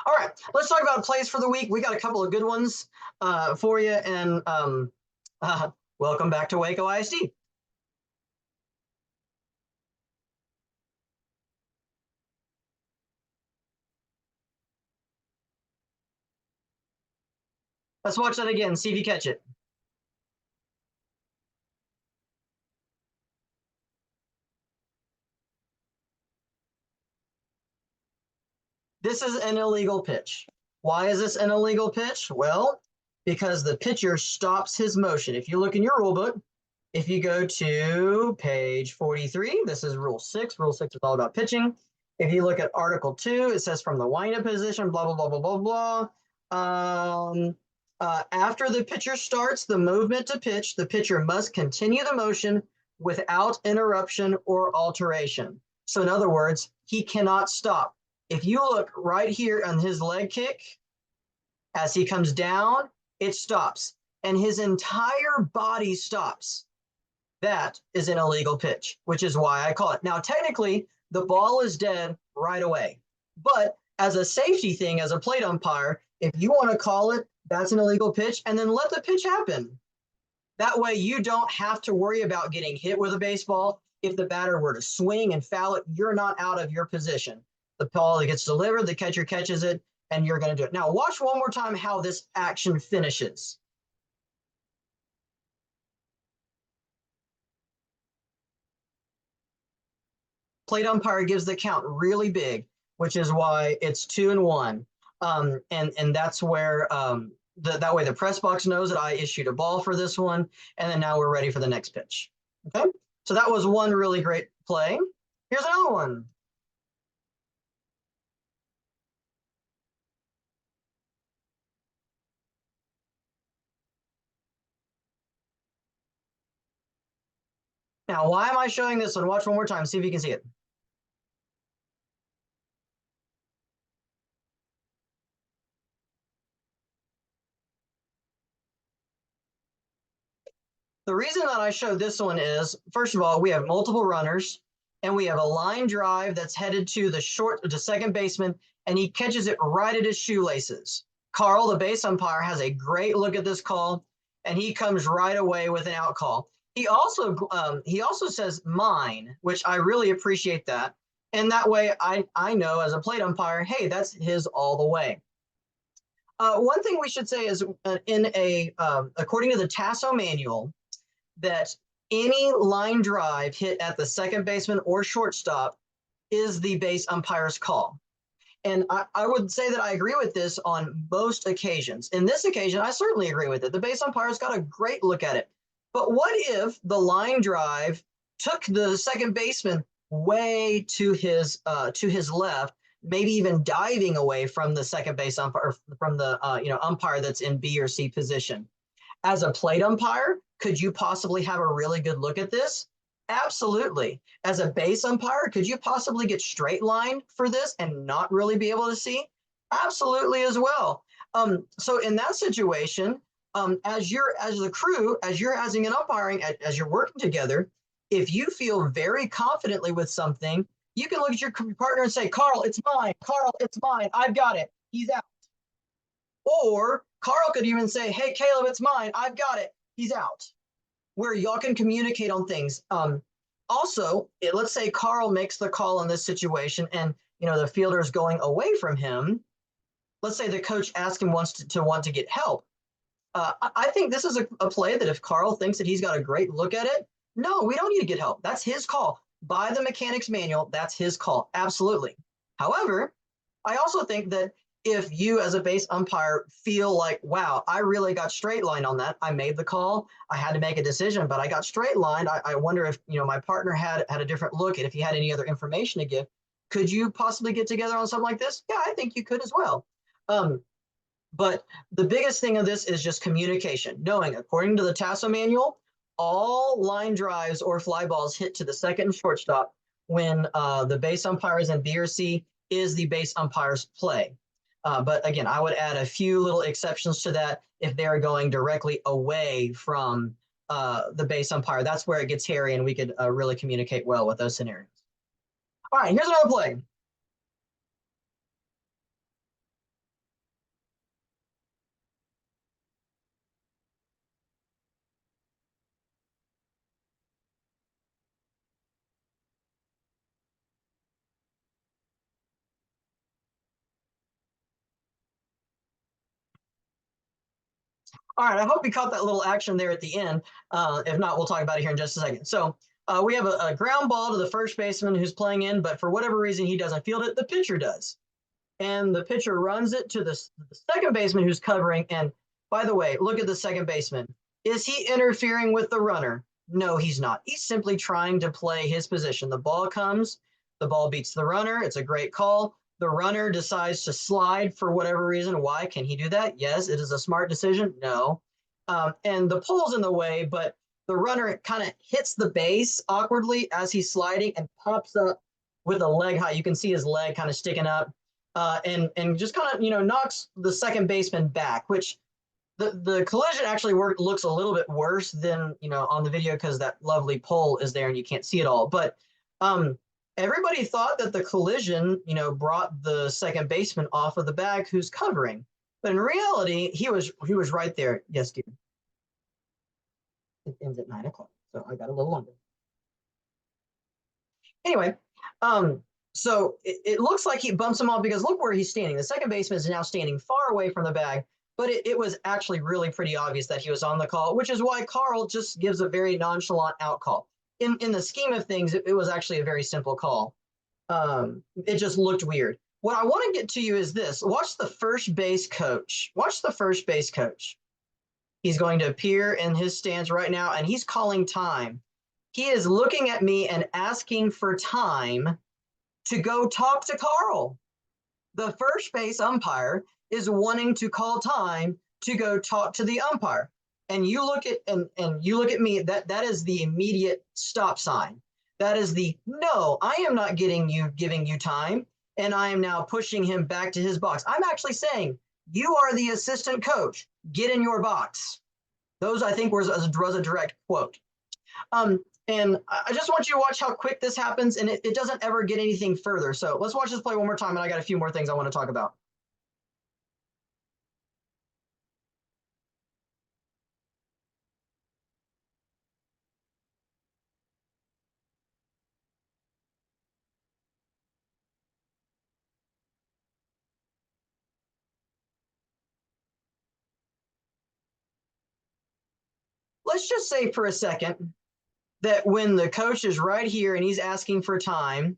All right, let's talk about plays for the week. We got a couple of good ones for you, and welcome back to Waco ISD. Let's watch that again, see if you catch it. This is an illegal pitch. Why is this an illegal pitch? Well, because the pitcher stops his motion. If you look in your rule book, if you go to page 43, this is rule 6. Rule 6 is all about pitching. If you look at article 2, it says from the windup position, blah, blah, blah, blah, blah, blah. After the pitcher starts the movement to pitch, the pitcher must continue the motion without interruption or alteration. So in other words, he cannot stop. If you look right here on his leg kick, as he comes down, it stops, and his entire body stops. That is an illegal pitch, which is why I call it. Now, technically, the ball is dead right away. But as a safety thing, as a plate umpire, if you want to call it, that's an illegal pitch, and then let the pitch happen. That way, you don't have to worry about getting hit with a baseball. If the batter were to swing and foul it, you're not out of your position. The ball gets delivered, the catcher catches it, and you're going to do it. Now, watch one more time how this action finishes. Plate umpire gives the count really big, which is why it's 2-1. And that's where that way the press box knows that I issued a ball for this one, and then now we're ready for the next pitch. Okay, so that was one really great play. Here's another one. Now, why am I showing this one? Watch one more time, see if you can see it. The reason that I showed this one is, first of all, we have multiple runners, and we have a line drive that's headed to the second baseman, and he catches it right at his shoelaces. Carl, the base umpire, has a great look at this call, and he comes right away with an out call. He also says mine, which I really appreciate that. And that way I know as a plate umpire, hey, that's his all the way. One thing we should say is according to the TASO manual, that any line drive hit at the second baseman or shortstop is the base umpire's call. And I would say that I agree with this on most occasions. In this occasion, I certainly agree with it. The base umpire's got a great look at it. But what if the line drive took the second baseman way to his left, maybe even diving away from the second base umpire, from the umpire that's in B or C position? As a plate umpire, could you possibly have a really good look at this? Absolutely. As a base umpire, could you possibly get straight line for this and not really be able to see? Absolutely as well. So in that situation, as the crew, as you're having an umpiring, as you're working together, if you feel very confidently with something, you can look at your partner and say, Carl, it's mine. Carl, it's mine. I've got it. He's out. Or Carl could even say, hey, Caleb, it's mine. I've got it. He's out. Where y'all can communicate on things. Also, let's say Carl makes the call in this situation, and the fielder is going away from him. Let's say the coach asks him want to get help. I think this is a play that if Carl thinks that he's got a great look at it, no, we don't need to get help. That's his call. By the mechanics manual, that's his call. Absolutely. However, I also think that if you as a base umpire feel like, wow, I really got straight line on that. I made the call. I had to make a decision, but I got straight lined. I wonder if my partner had a different look, and if he had any other information to give. Could you possibly get together on something like this? Yeah, I think you could as well. But the biggest thing of this is just communication, knowing, according to the TASO manual, all line drives or fly balls hit to the second and shortstop when the base umpire is in B or C is the base umpire's play. But again, I would add a few little exceptions to that if they're going directly away from the base umpire. That's where it gets hairy, and we could really communicate well with those scenarios. All right, here's another play. All right, I hope you caught that little action there at the end. If not, we'll talk about it here in just a second. So we have a ground ball to the first baseman who's playing in, but for whatever reason, he doesn't field it. The pitcher does. And the pitcher runs it to the second baseman who's covering. And by the way, look at the second baseman. Is he interfering with the runner? No, he's not. He's simply trying to play his position. The ball comes, the ball beats the runner. It's a great call. The runner decides to slide for whatever reason. Why? Can he do that? Yes. It is a smart decision. No. And the pole's in the way, but the runner kind of hits the base awkwardly as he's sliding and pops up with a leg high. You can see his leg kind of sticking up, and just kind of knocks the second baseman back, which the collision actually looks a little bit worse than on the video because that lovely pole is there and you can't see it all. But everybody thought that the collision brought the second baseman off of the bag who's covering, but in reality he was right there. Yes, dear. It ends at 9 o'clock, so I got a little longer. Anyway, so it looks like he bumps him off because look where he's standing. The second baseman is now standing far away from the bag, but it was actually really pretty obvious that he was on the call, which is why Carl just gives a very nonchalant out call. In the scheme of things, it was actually a very simple call. It just looked weird. What I want to get to you is this. Watch the first base coach. Watch the first base coach. He's going to appear in his stance right now, and he's calling time. He is looking at me and asking for time to go talk to Carl. The first base umpire is wanting to call time to go talk to the umpire. And you look at you look at me, that is the immediate stop sign. That is the no, I am not giving you time, and I am now pushing him back to his box. I'm actually saying, you are the assistant coach. Get in your box. Those, I think, was a direct quote. And I just want you to watch how quick this happens, and it doesn't ever get anything further. So let's watch this play one more time, and I got a few more things I want to talk about. Let's just say for a second that when the coach is right here and he's asking for time,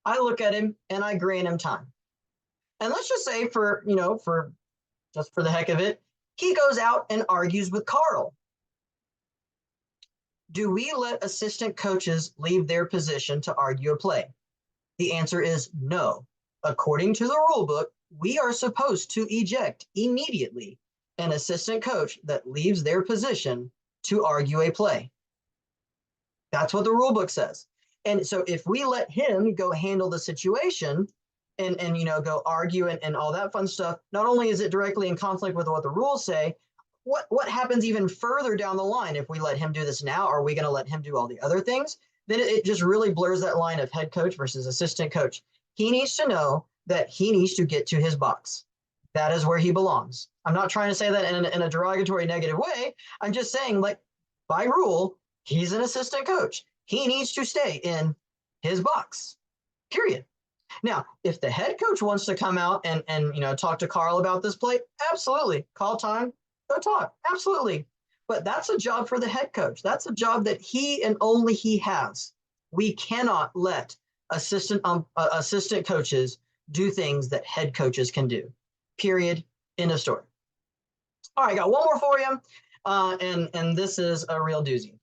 I look at him and I grant him time. And let's just say for just for the heck of it, he goes out and argues with Carl. Do we let assistant coaches leave their position to argue a play? The answer is no. According to the rule book, we are supposed to eject immediately an assistant coach that leaves their position to argue a play. That's what the rule book says. And so if we let him go handle the situation and go argue and all that fun stuff, not only is it directly in conflict with what the rules say, what happens even further down the line if we let him do this now? Are we going to let him do all the other things? Then it just really blurs that line of head coach versus assistant coach. He needs to know that he needs to get to his box. That is where he belongs. I'm not trying to say that in a derogatory, negative way. I'm just saying, like, by rule, he's an assistant coach. He needs to stay in his box, period. Now, if the head coach wants to come out and talk to Carl about this play, absolutely. Call time, go talk, absolutely. But that's a job for the head coach. That's a job that he and only he has. We cannot let assistant coaches do things that head coaches can do. Period. End of story. All right, I got one more for you, and this is a real doozy.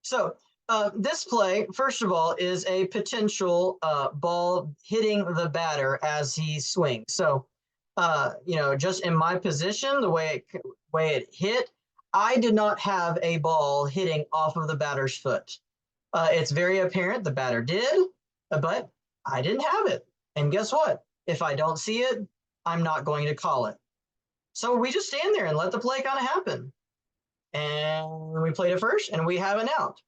So this play, first of all, is a potential ball hitting the batter as he swings. So, just in my position, the way it hit, I did not have a ball hitting off of the batter's foot. It's very apparent the batter did, but I didn't have it. And guess what? If I don't see it, I'm not going to call it. So we just stand there and let the play kind of happen. And we played it first and we have an out.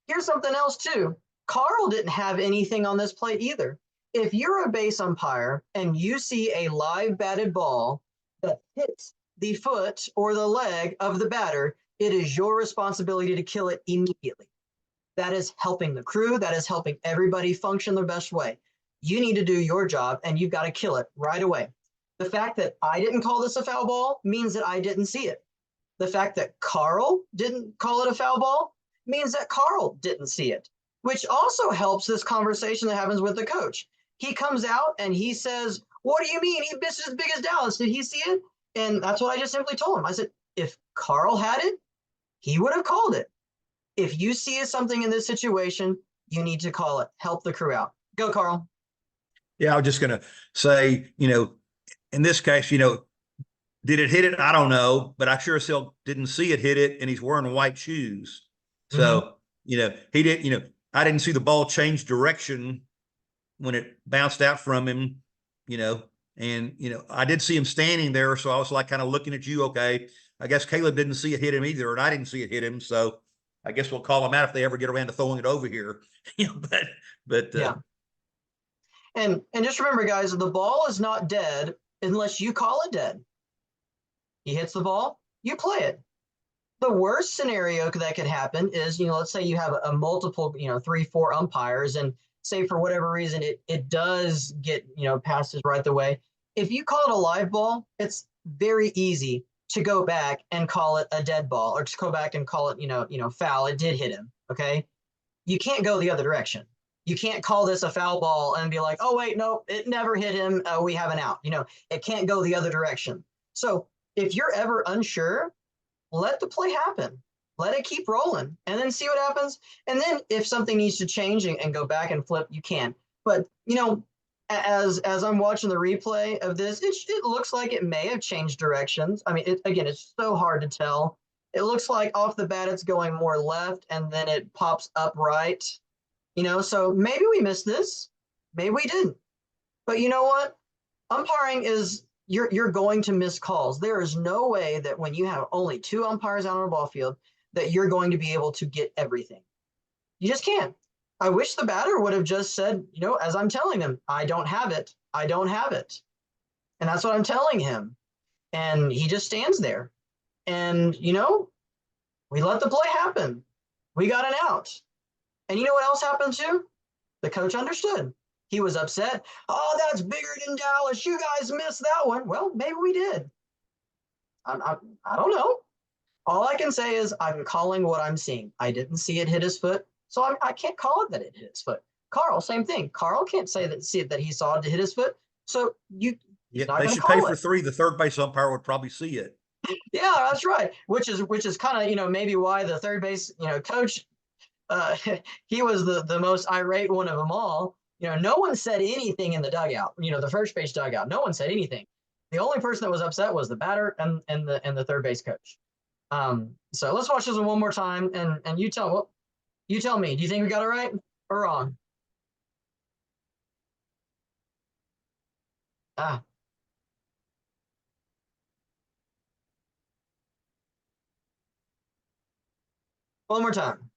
Here's something else too. Carl didn't have anything on this play either. If you're a base umpire and you see a live batted ball that hits the foot or the leg of the batter, it is your responsibility to kill it immediately. That is helping the crew. That is helping everybody function the best way. You need to do your job and you've got to kill it right away. The fact that I didn't call this a foul ball means that I didn't see it. The fact that Carl didn't call it a foul ball means that Carl didn't see it, which also helps this conversation that happens with the coach. He comes out and he says, "What do you mean? He missed as big as Dallas. Did he see it?" And that's what I just simply told him. I said, if Carl had it, he would have called it. If you see something in this situation, you need to call it. Help the crew out. Go, Carl. Yeah, I was just going to say, in this case, did it hit it? I don't know, but I sure as hell didn't see it hit it, and he's wearing white shoes. So, he did, I didn't see the ball change direction when it bounced out from him, and, I did see him standing there. So I was like kind of looking at you. Okay, I guess Caleb didn't see it hit him either, and I didn't see it hit him. So I guess we'll call him out if they ever get around to throwing it over here. but yeah. And just remember, guys, the ball is not dead unless you call it dead. He hits the ball, you play it. The worst scenario that could happen is, let's say you have a multiple, 3-4 umpires, and say for whatever reason it does get, past his right the way. If you call it a live ball, it's very easy to go back and call it a dead ball, or to go back and call it, foul. It did hit him. Okay. You can't go the other direction. You can't call this a foul ball and be like, oh, wait, no, it never hit him. We have an out. It can't go the other direction. So if you're ever unsure, let the play happen. Let it keep rolling and then see what happens. And then if something needs to change and go back and flip, you can. But, as I'm watching the replay of this, it looks like it may have changed directions. I mean, again, it's so hard to tell. It looks like off the bat it's going more left and then it pops up right. So maybe we missed this. Maybe we didn't. But you know what? Umpiring is you're going to miss calls. There is no way that when you have only 2 umpires out on a ball field that you're going to be able to get everything. You just can't. I wish the batter would have just said, as I'm telling him, I don't have it. I don't have it. And that's what I'm telling him. And he just stands there. And, we let the play happen. We got an out. And you know what else happened too? The coach understood. He was upset. Oh, that's bigger than Dallas. You guys missed that one. Well, maybe we did. I don't know. All I can say is I'm calling what I'm seeing. I didn't see it hit his foot, so I can't call it that it hit his foot. Carl, same thing. Carl can't say that he saw it hit his foot. So yeah, they should pay for 3. The third base umpire would probably see it. Yeah, that's right. Which is kind of maybe why the third base coach he was the most irate one of them all. No one said anything in the dugout. The first base dugout. No one said anything. The only person that was upset was the batter and the third base coach. So let's watch this one more time, and you tell me. Do you think we got it right or wrong? One more time.